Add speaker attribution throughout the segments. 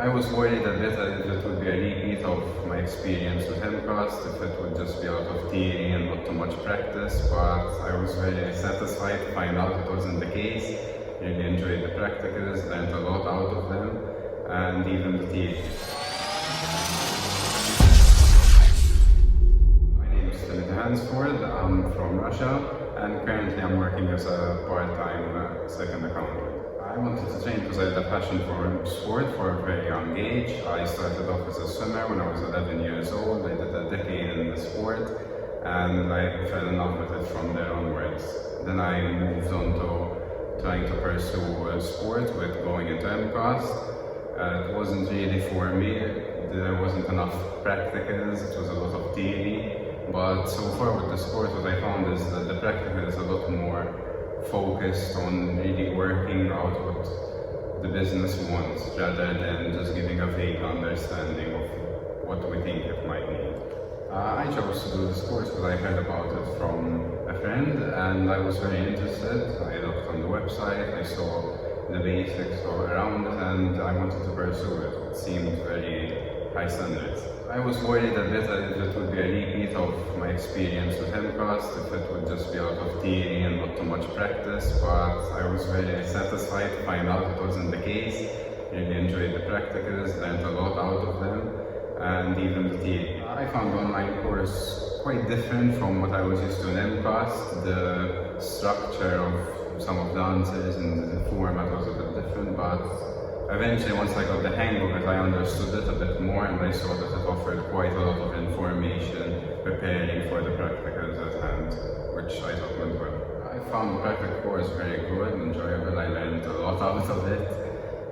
Speaker 1: I was worried a bit that it would be a repeat of my experience with MCAST, if it would just be a lot of theory and not too much practice, but I was very satisfied to find out it wasn't the case. Really enjoyed the practicals, learned a lot out of them, and even the theory. My name is Hansford, I'm from Russia, and currently I'm working as a part-time second accountant. I wanted to train because I had a passion for sport for a very young age. I started off as a swimmer when I was 11 years old. I did a decade in the sport and I fell in love with it from there onwards. Then I moved on to trying to pursue sport with going into MCAST. It wasn't really for me. There wasn't enough practicals, it was a lot of theory. But so far with the sport, what I found is that the practical is a lot more focused on really working out what the business wants rather than just giving a vague understanding of what we think it might need. I chose to do this course because I heard about it from a friend and I was very interested. I looked on the website, I saw the basics all around it and I wanted to pursue it. It seemed very high standards. I was worried a bit that it would be a repeat of my experience with MCAST, if it would just be a lot of theory and not too much practice, but I was very satisfied to find out it wasn't the case. Really enjoyed the practicals, learned a lot out of them, and even the theory. I found the online course quite different from what I was used to in MCAST. The structure of some of the answers and the format was a bit different, but eventually, once I got the hang of it, I understood it a bit more and I saw that it offered quite a lot of information preparing for the practicals at hand, which I thought went well. I found the practical course very good, enjoyable, I learned a lot out of it,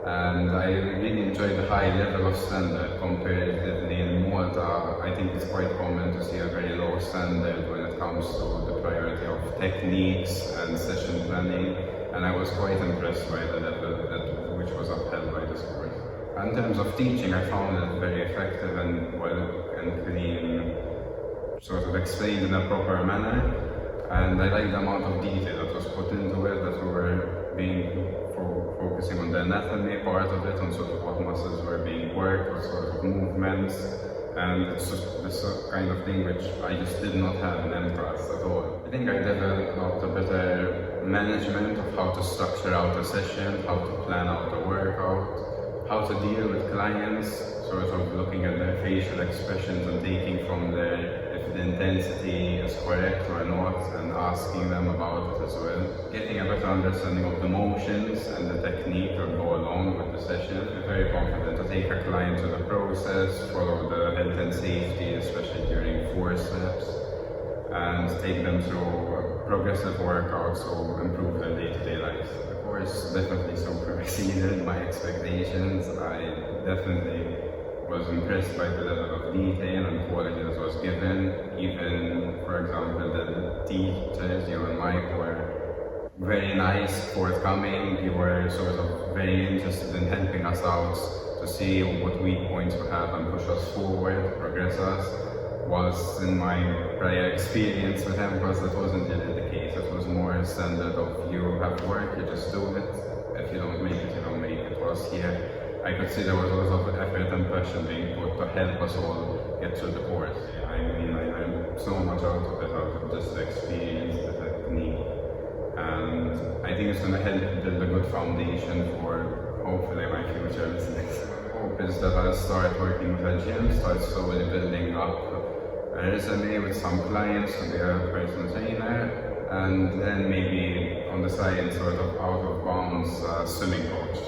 Speaker 1: and I really enjoyed the high level of standard. Comparatively in Malta, I think it's quite common to see a very low standard when it comes to the priority of techniques and session planning, and I was quite impressed by the level which was upheld by this course. In terms of teaching, I found it very effective and well and clean, sort of explained in a proper manner, and I liked the amount of detail that was put into it, that we were focusing on the anatomy part of it, on sort of what muscles were being worked, what sort of movements, and it's just this kind of thing which I just did not have in MCAST at all. I think I developed a better management of how to structure out a session, how to plan out a workout, how to deal with clients, sort of looking at their facial expressions and taking from there if the intensity is correct or not, and asking them about it as well. Getting a better understanding of the motions and the technique that go along with the session. I'm very confident to take a client through the process, follow the health and safety, especially during forceps, and take them through progressive workouts to improve their day-to-day lives. The course definitely exceeded my expectations. I definitely was impressed by the level of detail and quality that was given. Even, for example, the teachers, you and Mike, were very nice, forthcoming. You were sort of very interested in helping us out to see what weak points we have and push us forward, progress us. Whilst in my prior experience with MCAST, that wasn't really the case. It was more standard of you have work, you just do it. If you don't make it, you don't make it. Whilst here, I could see there was a lot of effort and passion being put to help us all get through the course. I mean, I learned so much out of it, out of just the experience, the technique, and I think it's going to help build a good foundation for hopefully my future business. My hope is that I'll start working with a gym, start slowly building up a resume with some clients to be a personal trainer, and then maybe on the side sort of out of bounds swimming coach.